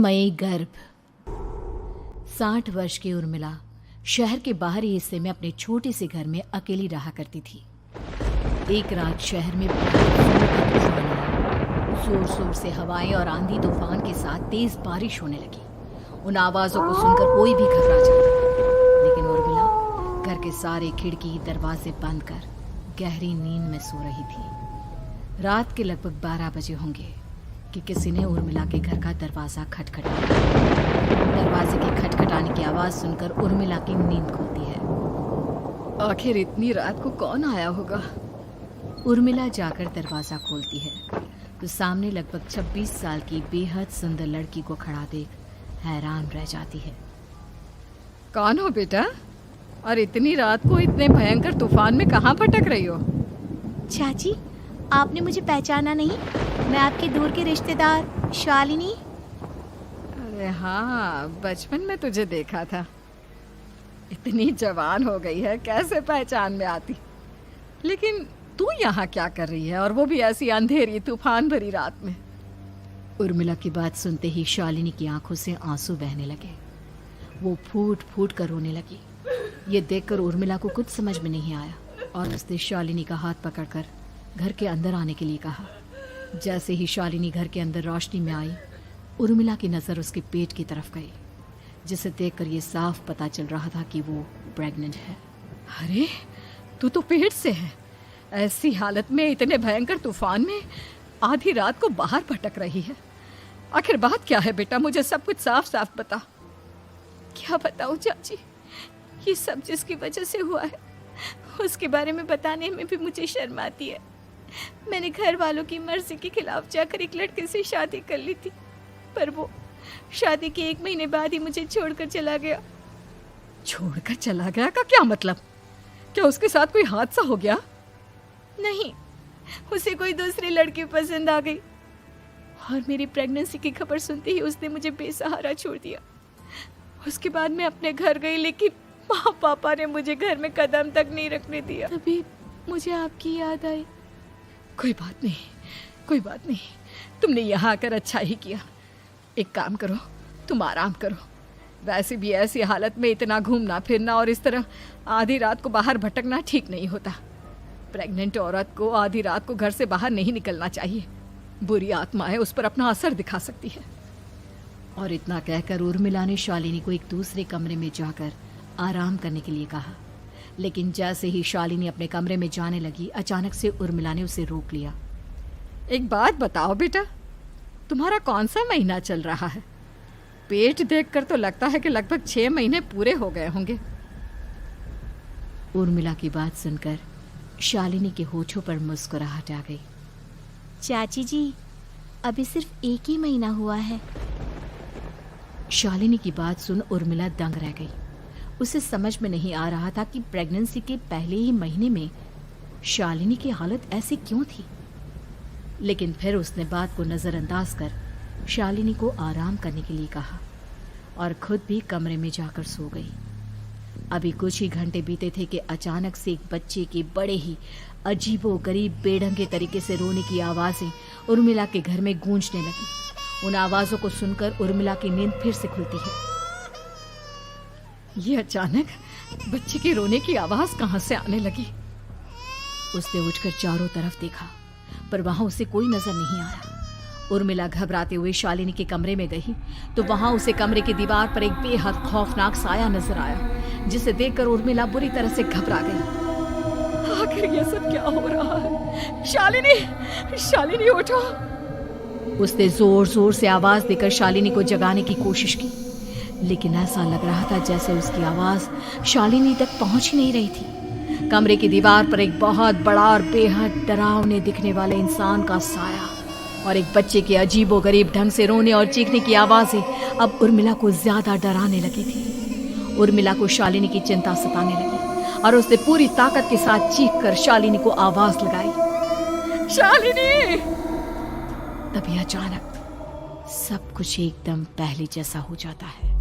रहस्यमयी गर्भ। 60 वर्ष की उर्मिला शहर के बाहरी हिस्से में अपने छोटे से घर में अकेली रहा करती थी। एक रात शहर में जोर शोर से हवाएं और आंधी तूफान के साथ तेज बारिश होने लगी। उन आवाजों को सुनकर कोई भी घबरा जाता, लेकिन उर्मिला घर के सारे खिड़की दरवाजे बंद कर गहरी नींद में सो रही थी। रात के लगभग 12 बजे होंगे कि किसी ने उर्मिला के घर का दरवाजा खटखटाया। दरवाजे के खटखटाने की आवाज सुनकर उर्मिला की नींद खुलती है। आखिर इतनी रात को कौन आया होगा? उर्मिला जाकर दरवाजा खोलती है तो सामने लगभग 26 साल की बेहद सुंदर लड़की को खड़ा देख हैरान रह जाती है। कौन हो बेटा, और इतनी रात को इतने भयंकर तूफान में कहाँ भटक रही हो? चाची, आपने मुझे पहचाना नहीं? मैं आपके दूर के रिश्तेदार शालिनी। अरे हाँ, बचपन में तुझे देखा था। इतनी जवान हो गई है, कैसे पहचान में आती। लेकिन तू यहाँ क्या कर रही है, और वो भी ऐसी अंधेरी तूफान भरी रात में? उर्मिला की बात सुनते ही शालिनी की आंखों से आंसू बहने लगे। वो फूट फूट कर रोने लगी। ये देखकर उर्मिला को कुछ समझ में नहीं आया और उसने शालिनी का हाथ पकड़कर घर के अंदर आने के लिए कहा। जैसे ही शालिनी घर के अंदर रोशनी में आई, उर्मिला की नज़र उसके पेट की तरफ गई, जिसे देखकर ये साफ पता चल रहा था कि वो प्रेग्नेंट है। अरे, तू तो पेट से है। ऐसी हालत में इतने भयंकर तूफान में आधी रात को बाहर भटक रही है। आखिर बात क्या है बेटा, मुझे सब कुछ साफ साफ बता। क्या बताऊं चाची, ये सब जिसकी वजह से हुआ है उसके बारे में बताने में भी मुझे शर्म आती है। मैंने घर वालों की मर्जी के खिलाफ जाकर एक लड़के से शादी कर ली थी, पर वो शादी के 1 महीने बाद ही मुझे छोड़कर चला गया। छोड़कर चला गया का क्या मतलब? क्या उसके साथ कोई हादसा हो गया? नहीं, उसे कोई दूसरी लड़की पसंद आ गई और मेरी प्रेगनेंसी की खबर सुनते ही उसने मुझे बेसहारा छोड़ दिया। उसके बाद मैं अपने घर गई, लेकिन माँ पापा ने मुझे घर में कदम तक नहीं रखने दिया। तभी मुझे आपकी याद आई। कोई बात नहीं, कोई बात नहीं, तुमने यहाँ आकर अच्छा ही किया। एक काम करो, तुम आराम करो। वैसे भी ऐसी हालत में इतना घूमना फिरना और इस तरह आधी रात को बाहर भटकना ठीक नहीं होता। प्रेग्नेंट औरत को आधी रात को घर से बाहर नहीं निकलना चाहिए। बुरी आत्माएं उस पर अपना असर दिखा सकती है। और इतना कहकर उर्मिला ने शालिनी को एक दूसरे कमरे में जाकर आराम करने के लिए कहा। लेकिन जैसे ही शालिनी अपने कमरे में जाने लगी, अचानक से उर्मिला ने उसे रोक लिया। एक बात बताओ बेटा, तुम्हारा कौन सा महीना चल रहा है? पेट देखकर तो लगता है कि लगभग 6 महीने पूरे हो गए होंगे। उर्मिला की बात सुनकर शालिनी के होठों पर मुस्कुराहट आ गई। चाची जी, अभी सिर्फ 1 ही महीना हुआ है। शालिनी की बात सुन उर्मिला दंग रह गई। उसे समझ में नहीं आ रहा था कि प्रेगनेंसी के पहले ही महीने में शालिनी की हालत ऐसी क्यों थी। लेकिन फिर उसने बात को नज़रअंदाज कर शालिनी को आराम करने के लिए कहा और खुद भी कमरे में जाकर सो गई। अभी कुछ ही घंटे बीते थे कि अचानक से एक बच्चे के बड़े ही अजीबोगरीब बेढंगे तरीके से रोने की आवाज़ें उर्मिला के घर में गूंजने लगी। उन आवाज़ों को सुनकर उर्मिला की नींद फिर से खुलती है। ये अचानक बच्चे के रोने की आवाज़ कहाँ से आने लगी? उसने उठकर चारों तरफ देखा, पर वहां उसे कोई नजर नहीं आया। उर्मिला घबराते हुए शालिनी के कमरे में गई तो वहां उसे कमरे की दीवार पर एक बेहद खौफनाक साया नजर आया, जिसे देखकर उर्मिला बुरी तरह से घबरा गई। आखिर ये सब क्या हो रहा है? शालिनी, शालिनी उठो! उसने जोर जोर से आवाज देकर शालिनी को जगाने की कोशिश की, लेकिन ऐसा लग रहा था जैसे उसकी आवाज शालिनी तक पहुंच ही नहीं रही थी। कमरे की दीवार पर एक बहुत बड़ा और बेहद डरावने दिखने वाले इंसान का साया और एक बच्चे के अजीबोगरीब ढंग से रोने और चीखने की आवाजें अब उर्मिला को ज्यादा डराने लगी थी। उर्मिला को शालिनी की चिंता सताने लगी और उसने पूरी ताकत के साथ चीखकर शालिनी को आवाज लगाई, शालिनी! तभी अचानक सब कुछ एकदम पहले जैसा हो जाता है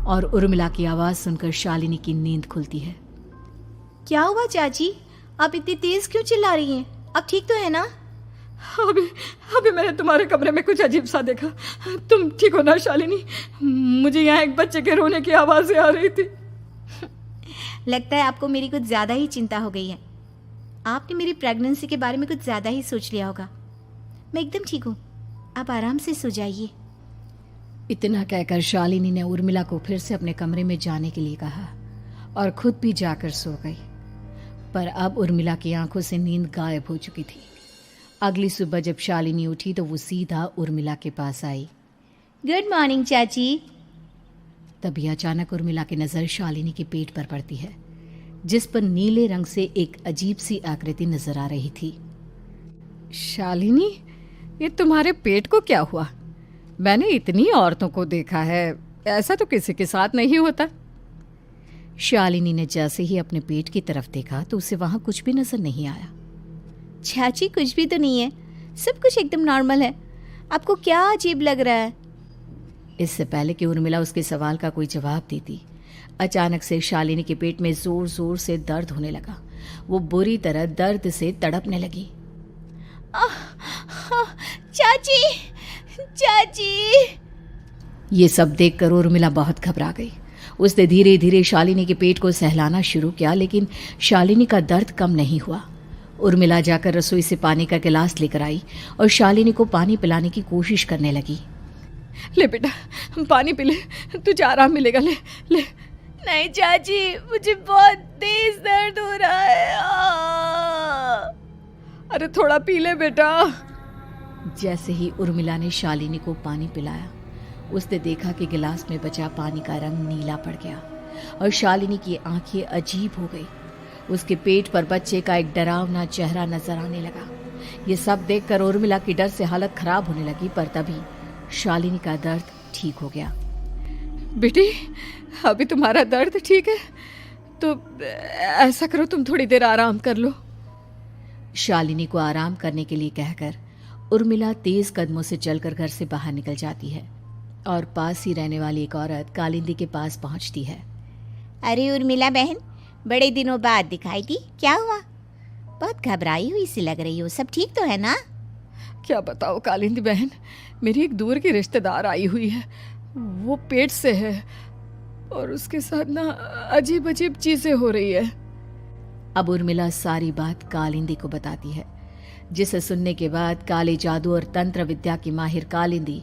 और उर्मिला की आवाज सुनकर शालिनी की नींद खुलती है। क्या हुआ चाची, आप इतनी तेज क्यों चिल्ला रही हैं? अब ठीक तो है ना? अभी अभी मैंने तुम्हारे कमरे में कुछ अजीब सा देखा। तुम ठीक हो ना शालिनी? मुझे यहाँ एक बच्चे के रोने की आवाज़ें आ रही थी। लगता है आपको मेरी कुछ ज़्यादा ही चिंता हो गई है। आपने मेरी प्रेगनेंसी के बारे में कुछ ज़्यादा ही सोच लिया होगा। मैं एकदम ठीक हूँ, आप आराम से सो जाइए। इतना कहकर शालिनी ने उर्मिला को फिर से अपने कमरे में जाने के लिए कहा और खुद भी जाकर सो गई। पर अब उर्मिला की आंखों से नींद गायब हो चुकी थी। अगली सुबह जब शालिनी उठी तो वो सीधा उर्मिला के पास आई। गुड मॉर्निंग चाची। तभी अचानक उर्मिला की नज़र शालिनी के पेट पर पड़ती है, जिस पर नीले रंग से एक अजीब सी आकृति नजर आ रही थी। शालिनी, ये तुम्हारे पेट को क्या हुआ? मैंने इतनी औरतों को देखा है, ऐसा तो किसी के साथ नहीं होता। शालिनी ने जैसे ही अपने पेट की तरफ देखा तो उसे वहां कुछ भी नजर नहीं आया। चाची कुछ भी तो नहीं है, सब कुछ एकदम नॉर्मल है। आपको क्या अजीब लग रहा है? इससे पहले कि उर्मिला उसके सवाल का कोई जवाब देती, अचानक से शालिनी के पेट में जोर जोर से दर्द होने लगा। वो बुरी तरह दर्द से तड़पने लगी। चाची, चाची। ये सब देखकर उर्मिला बहुत घबरा गई। उसने धीरे धीरे शालिनी के पेट को सहलाना शुरू किया, लेकिन शालिनी का दर्द कम नहीं हुआ। उर्मिला जाकर रसोई से पानी का गिलास लेकर आई और शालिनी को पानी पिलाने की कोशिश करने लगी। ले बेटा, पानी पी ले, तुझे आराम मिलेगा। ले ले। नहीं चाची, मुझे बहुत तेज दर्द हो रहा है। अरे थोड़ा पी ले बेटा। जैसे ही उर्मिला ने शालिनी को पानी पिलाया, उसने देखा कि गिलास में बचा पानी का रंग नीला पड़ गया और शालिनी की आंखें अजीब हो गई। उसके पेट पर बच्चे का एक डरावना चेहरा नजर आने लगा। ये सब देखकर उर्मिला की डर से हालत खराब होने लगी, पर तभी शालिनी का दर्द ठीक हो गया। बेटी, अभी तुम्हारा दर्द ठीक है तो ऐसा करो, तुम थोड़ी देर आराम कर लो। शालिनी को आराम करने के लिए कहकर उर्मिला तेज कदमों से चलकर घर से बाहर निकल जाती है और पास ही रहने वाली एक औरत कालिंदी के पास पहुंचती है। अरे उर्मिला बहन, बड़े दिनों बाद दिखाई दी, क्या हुआ? बहुत घबराई हुई सी लग रही हो, सब ठीक तो है ना? क्या बताओ कालिंदी बहन, मेरी एक दूर की रिश्तेदार आई हुई है। वो पेट से है और उसके साथ ना अजीब अजीब चीजें हो रही है। अब उर्मिला सारी बात कालिंदी को बताती है, जिसे सुनने के बाद काले जादू और तंत्र विद्या की माहिर कालिंदी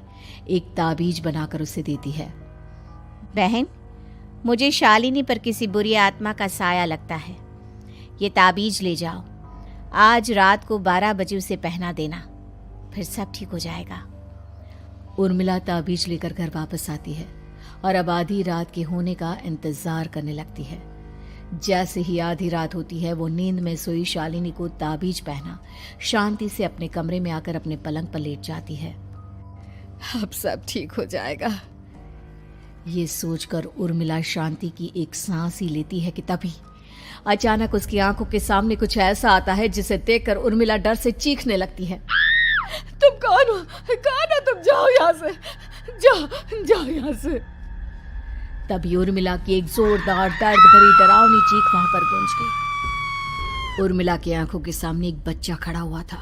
एक ताबीज बनाकर उसे देती है। बहन, मुझे शालिनी पर किसी बुरी आत्मा का साया लगता है। ये ताबीज ले जाओ, आज रात को 12 बजे उसे पहना देना, फिर सब ठीक हो जाएगा। उर्मिला ताबीज लेकर घर वापस आती है और अब आधी रात के होने का इंतजार करने लगती है। जैसे ही आधी रात होती है, वो नींद में सोई शालिनी को ताबीज पहना शांति से अपने कमरे में आकर अपने पलंग पर लेट जाती है। अब सब ठीक हो जाएगा, ये सोचकर उर्मिला शांति की एक सांस ही लेती है कि तभी अचानक उसकी आंखों के सामने कुछ ऐसा आता है जिसे देखकर उर्मिला डर से चीखने लगती है। तुम कौन हो? कौन हो तुम? जाओ यहाँ से, जाओ जाओ यहाँ से। तभी उर्मिला की एक जोरदार दर्द भरी डरावनी चीख वहां पर गूंज गई। उर्मिला की आंखों के सामने एक बच्चा खड़ा हुआ था,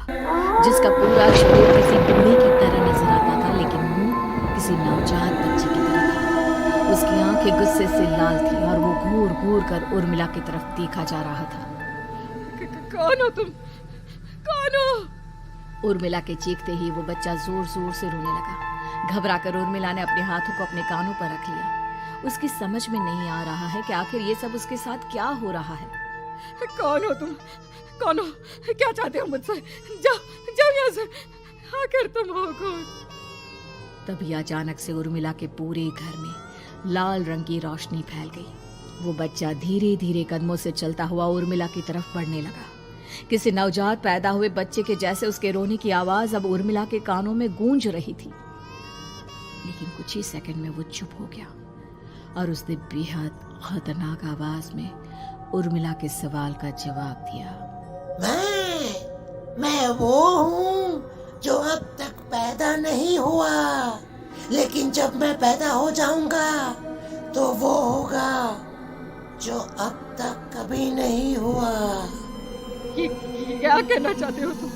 जिसका पूरा शरीर किसी बूढ़े की तरह नजर आता था, लेकिन मुंह किसी नवजात बच्चे की तरह था। उसकी आंखें गुस्से से लाल थी और वो घूर घूर कर उर्मिला की तरफ देखा जा रहा था। कौन हो तुम? कौन हो? उर्मिला के चीखते ही वो बच्चा जोर जोर से रोने लगा। घबराकर उर्मिला ने अपने हाथों को अपने कानों पर रख लिया। उसकी समझ में नहीं आ रहा है कि आखिर ये सब उसके साथ क्या हो रहा है। कौन हो तुम? कौन हो? क्या चाहते हो मुझसे? जाओ जाओ यहाँ से, आखिर तुम हो कौन? तभी अचानक से उर्मिला के पूरे घर में लाल रंग की रोशनी फैल गई। वो बच्चा धीरे धीरे कदमों से चलता हुआ उर्मिला की तरफ बढ़ने लगा। किसी नवजात पैदा हुए बच्चे के जैसे उसके रोने की आवाज अब उर्मिला के कानों में गूंज रही थी। लेकिन कुछ ही सेकंड में वो चुप हो गया और उसने बेहद खतरनाक आवाज में उर्मिला के सवाल का जवाब दिया। मैं वो हूँ जो अब तक पैदा नहीं हुआ, लेकिन जब मैं पैदा हो जाऊंगा तो वो होगा जो अब तक कभी नहीं हुआ। क्या कहना चाहते हो तुम?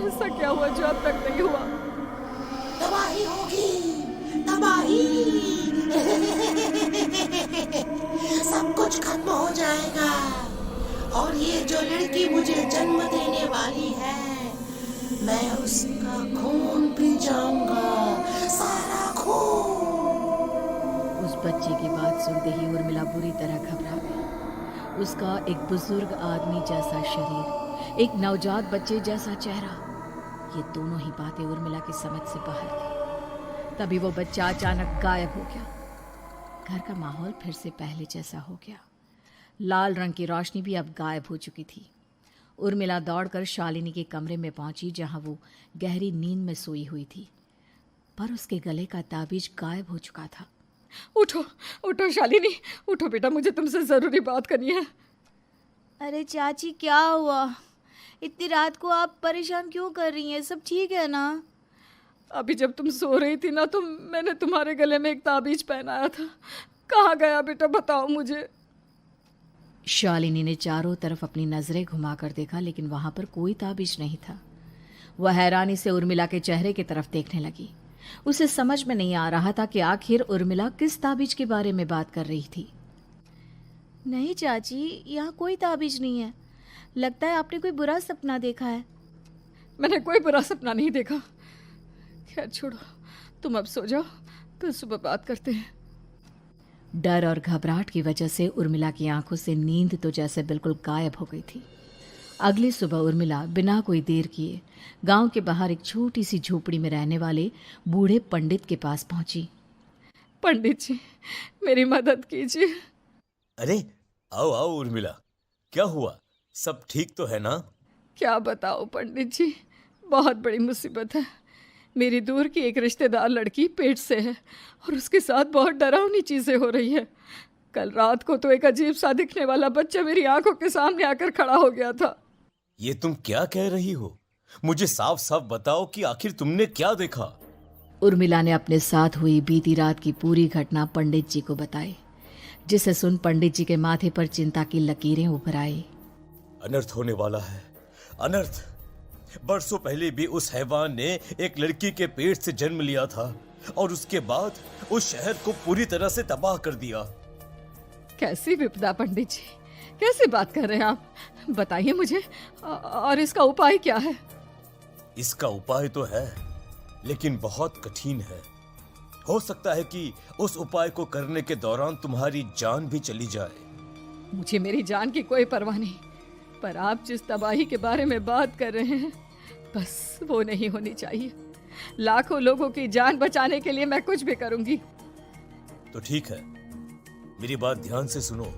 ऐसा क्या हुआ जो अब तक नहीं हुआ? तबाही होगी, तबाही। सब कुछ खत्म हो जाएगा और ये जो लड़की मुझे जन्म देने वाली है, मैं उसका खून पी जाऊंगा, सारा खून। उस बच्चे की बात सुनते ही उर्मिला बुरी तरह घबरा गई। उसका एक बुजुर्ग आदमी जैसा शरीर, एक नवजात बच्चे जैसा चेहरा, ये दोनों ही बातें उर्मिला की समझ से बाहर थी। तभी वो बच्चा अचानक गायब हो गया। घर का माहौल फिर से पहले जैसा हो गया। लाल रंग की रोशनी भी अब गायब हो चुकी थी। उर्मिला दौड़कर शालिनी के कमरे में पहुंची, जहां वो गहरी नींद में सोई हुई थी, पर उसके गले का ताबीज गायब हो चुका था। उठो उठो शालिनी, उठो बेटा, मुझे तुमसे जरूरी बात करनी है। अरे चाची क्या हुआ? इतनी रात को आप परेशान क्यों कर रही हैं? सब ठीक है ना? अभी जब तुम सो रही थी ना, तो मैंने तुम्हारे गले में एक ताबीज पहनाया था। कहाँ गया बेटा, बताओ मुझे। शालिनी ने चारों तरफ अपनी नजरें घुमाकर देखा, लेकिन वहां पर कोई ताबीज नहीं था। वह हैरानी से उर्मिला के चेहरे की तरफ देखने लगी। उसे समझ में नहीं आ रहा था कि आखिर उर्मिला किस ताबीज के बारे में बात कर रही थी। नहीं चाची, यहाँ कोई ताबीज नहीं है। लगता है आपने कोई बुरा सपना देखा है। मैंने कोई बुरा सपना नहीं देखा। खैर छोड़ो, तुम अब सो जाओ, कल सुबह बात करते हैं। डर और घबराहट की वजह से उर्मिला की आंखों से नींद तो जैसे बिल्कुल गायब हो गई थी। अगली सुबह उर्मिला बिना कोई देर किए गांव के बाहर एक छोटी सी झोपड़ी में रहने वाले बूढ़े पंडित के पास पहुंची। पंडित जी, मेरी मदद कीजिए। अरे आओ आओ उर्मिला, क्या हुआ? सब ठीक तो है ना? क्या बताओ पंडित जी, बहुत बड़ी मुसीबत है। मेरी दूर की एक रिश्तेदार लड़की पेट से है और उसके साथ बहुत डरावनी चीजें हो रही है। कल रात को तो एक अजीब सा दिखने वाला बच्चा मेरी आंखों के सामने आकर खड़ा हो गया था। ये तुम क्या कह रही हो? मुझे साफ साफ बताओ कि आखिर तुमने क्या देखा? उर्मिला ने अपने साथ हुई बीती रात की पूरी घटना पंडित जी को बताई, जिसे सुन पंडित जी के माथे पर चिंता की लकीरें उभर आई। अनर्थ होने वाला है, अनर्थ। बरसों पहले भी उस हैवान ने एक लड़की के पेट से जन्म लिया था और उसके बाद उस शहर को पूरी तरह से तबाह कर दिया। कैसी विपदा पंडित जी, कैसी बात कर रहे हैं आप? बताइए मुझे, और इसका उपाय क्या है? इसका उपाय तो है, लेकिन बहुत कठिन है। हो सकता है कि उस उपाय को करने के दौरान तुम्हारी जान भी चली जाए। मुझे मेरी जान की कोई परवाह नहीं, पर आप जिस तबाही के बारे में बात कर रहे हैं, बस वो नहीं होनी चाहिए। लाखों लोगों की जान बचाने के लिए मैं कुछ भी करूंगी। तो ठीक है, मेरी बात ध्यान से सुनो।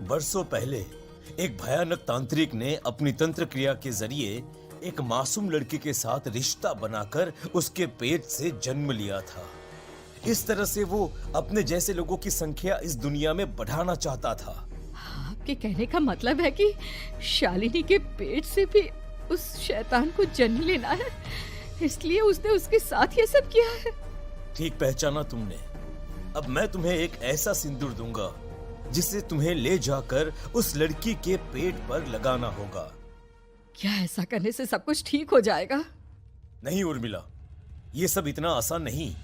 बरसों पहले एक भयानक तांत्रिक ने अपनी तंत्र क्रिया के जरिए एक मासूम लड़की के साथ रिश्ता बनाकर उसके पेट से जन्म लिया था। इस तरह से वो अपने जैसे लोगों की संख्या इस दुनिया में बढ़ाना चाहता था। आपके कहने का मतलब है कि शालिनी के पेट से भी उस शैतान को जन्म लेना है, इसलिए उसने उसके साथ ये सब किया है। ठीक पहचाना तुमने। अब मैं तुम्हें एक ऐसा सिंदूर दूंगा जिसे तुम्हें ले जाकर उस लड़की के पेट पर लगाना होगा। क्या ऐसा करने से सब कुछ ठीक हो जाएगा? नहीं उर्मिला, ये सब इतना आसान नहीं।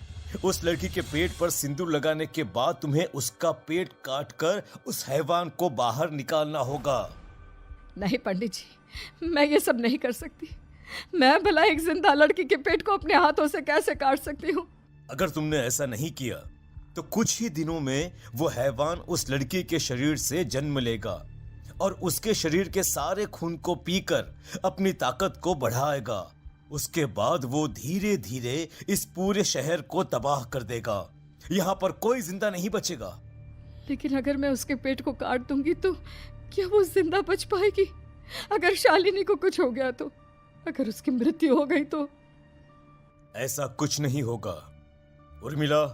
उस लड़की के पेट पर सिंदूर लगाने के बाद तुम्हें उसका पेट काटकर उस हैवान को बाहर निकालना होगा। नहीं पंडित जी, मैं ये सब नहीं कर सकती। मैं भला एक जिंदा लड़की के पेट को अपने हाथों से कैसे काट सकती हूँ? अगर तुमने ऐसा नहीं किया तो कुछ ही दिनों में वो हैवान उस लड़की के शरीर से जन्म लेगा और उसके शरीर के सारे खून को पीकर अपनी ताकत को बढ़ाएगा। उसके बाद वो धीरे धीरे इस पूरे शहर को तबाह कर देगा। यहाँ पर कोई जिंदा नहीं बचेगा। लेकिन अगर मैं उसके पेट को काट दूंगी तो क्या वो जिंदा बच पाएगी? अगर शालिनी को कुछ हो गया तो, अगर उसकी मृत्यु हो गई तो? ऐसा कुछ नहीं होगा उर्मिला,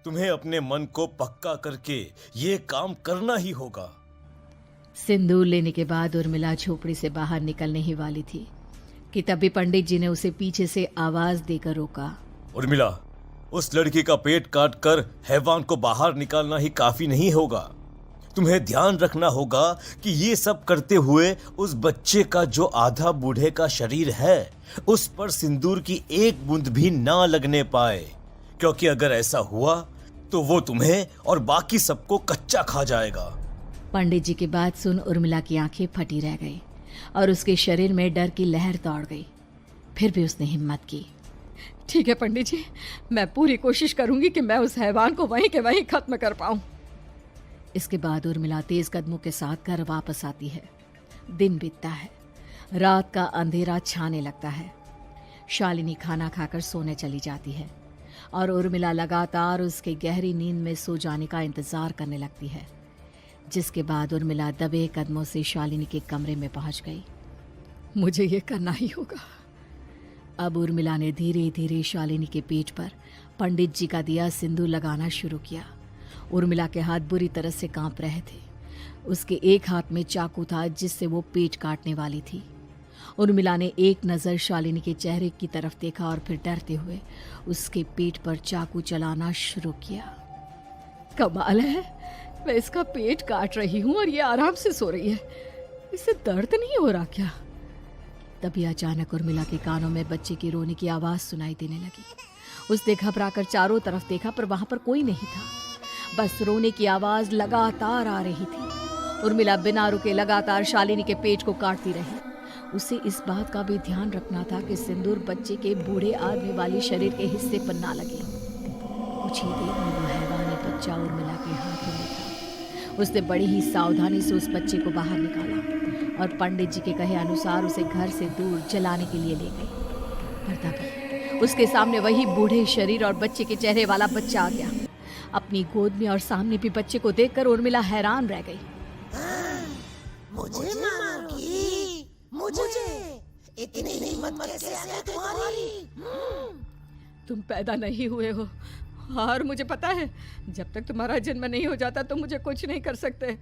तुम्हें अपने मन को पक्का करके ये काम करना ही होगा। सिंदूर लेने के बाद उर्मिला झोपड़ी से बाहर निकलने ही वाली थी कि तभी पंडित जी ने उसे पीछे से आवाज देकर रोका। उर्मिला, उस लड़की का पेट काटकर हैवान को बाहर निकालना ही काफी नहीं होगा। तुम्हें ध्यान रखना होगा कि ये सब करते हुए उस बच्चे का जो आधा बूढ़े का शरीर है उस पर सिंदूर की एक बूंद भी ना लगने पाए, क्योंकि अगर ऐसा हुआ तो वो तुम्हें और बाकी सबको कच्चा खा जाएगा। पंडित जी की बात सुन उर्मिला की आंखें फटी रह गई और उसके शरीर में डर की लहर दौड़ गई। फिर भी उसने हिम्मत की। ठीक है पंडित जी, मैं पूरी कोशिश करूंगी कि मैं उस हैवान को वहीं के वहीं खत्म कर पाऊं। इसके बाद उर्मिला तेज कदमों के साथ घर वापस आती है। दिन बीतता है, रात का अंधेरा छाने लगता है। शालिनी खाना खाकर सोने चली जाती है और उर्मिला लगातार उसके गहरी नींद में सो जाने का इंतजार करने लगती है, जिसके बाद उर्मिला दबे कदमों से शालिनी के कमरे में पहुंच गई। मुझे ये करना ही होगा। अब उर्मिला ने धीरे धीरे शालिनी के पेट पर पंडित जी का दिया सिंदूर लगाना शुरू किया। उर्मिला के हाथ बुरी तरह से कांप रहे थे। उसके एक हाथ में चाकू था जिससे वो पेट काटने वाली थी। उर्मिला ने एक नज़र शालिनी के चेहरे की तरफ देखा और फिर डरते हुए उसके पेट पर चाकू चलाना शुरू किया। कमाल है, मैं इसका पेट काट रही हूँ और ये आराम से सो रही है। इसे दर्द नहीं हो रहा क्या? तभी अचानक उर्मिला के कानों में बच्चे की रोने की आवाज सुनाई देने लगी। उसने घबराकर चारों तरफ देखा पर वहां पर कोई नहीं था। बस रोने की आवाज लगातार आ रही थी। उर्मिला बिना रुके लगातार शालिनी के पेट को काटती रही। उसे इस बात का भी ध्यान रखना था कि सिंदूर बच्चे के बूढ़े आदमी वाले शरीर के हिस्से पर ना लगे। कुछ ही देर में वो हैवानी बच्चा उर्मिला के हाथों में था। उसने बड़ी ही सावधानी से उस बच्चे को बाहर निकाला और पंडित जी के कहे अनुसार उसे घर से दूर जलाने के लिए ले गई। पर तभी उसके सामने वही बूढ़े शरीर और बच्चे के चेहरे वाला बच्चा आ गया। अपनी गोद में और सामने भी बच्चे को देखकर उर्मिला हैरान रह गई। मुझे मारोगी? मुझे इतनी हिम्मत कैसे आ गई तुम्हारी? तुम पैदा नहीं हुए हो और मुझे पता है जब तक तुम्हारा जन्म नहीं हो जाता तो मुझे कुछ नहीं कर सकते।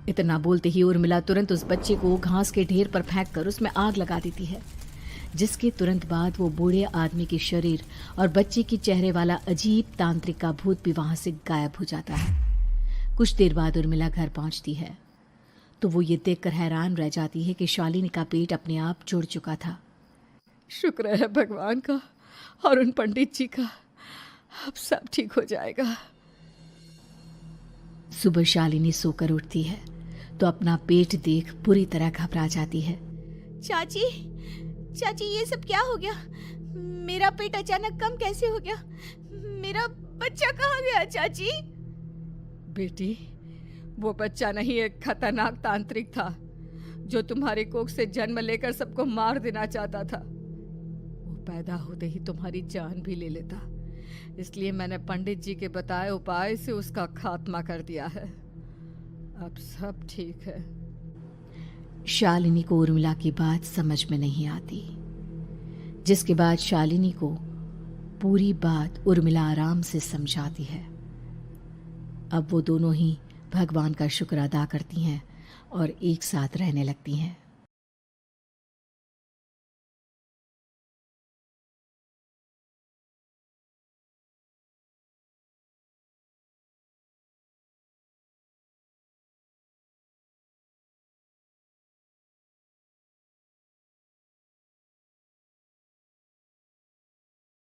इतना बोलते ही उर्मिला तुरंत उस बच्चे को घास के ढेर पर फेंककर उसमें आग लगा देती है, जिसके तुरंत बाद वो बूढ़े आदमी के शरीर और बच्चे के चेहरे वाला अजीब तांत्रिक का भूत भी वहां से गायब हो जाता है। कुछ देर बाद उर्मिला घर पहुंचती है तो वो ये देखकर हैरान रह जाती है कि शालिनी का पेट अपने आप जुड़ चुका था। शुक्र है भगवान का और उन पंडित जी का, अब सब ठीक हो जाएगा। सुबह शालिनी सोकर उठती है तो अपना पेट देख बुरी तरह घबरा जाती है। चाची, चाची ये सब क्या हो गया? मेरा पेट अचानक कम कैसे हो गया? मेरा बच्चा कहाँ गया चाची? बेटी, वो बच्चा नहीं, एक खतरनाक तांत्रिक था जो तुम्हारी कोख से जन्म लेकर सबको मार देना चाहता था। वो पैदा होते ही तुम्हारी जान भी ले लेता, इसलिए मैंने पंडित जी के बताए उपाय से उसका खात्मा कर दिया है। अब सब ठीक है। शालिनी को उर्मिला की बात समझ में नहीं आती, जिसके बाद शालिनी को पूरी बात उर्मिला आराम से समझाती है। अब वो दोनों ही भगवान का शुक्र अदा करती हैं और एक साथ रहने लगती हैं।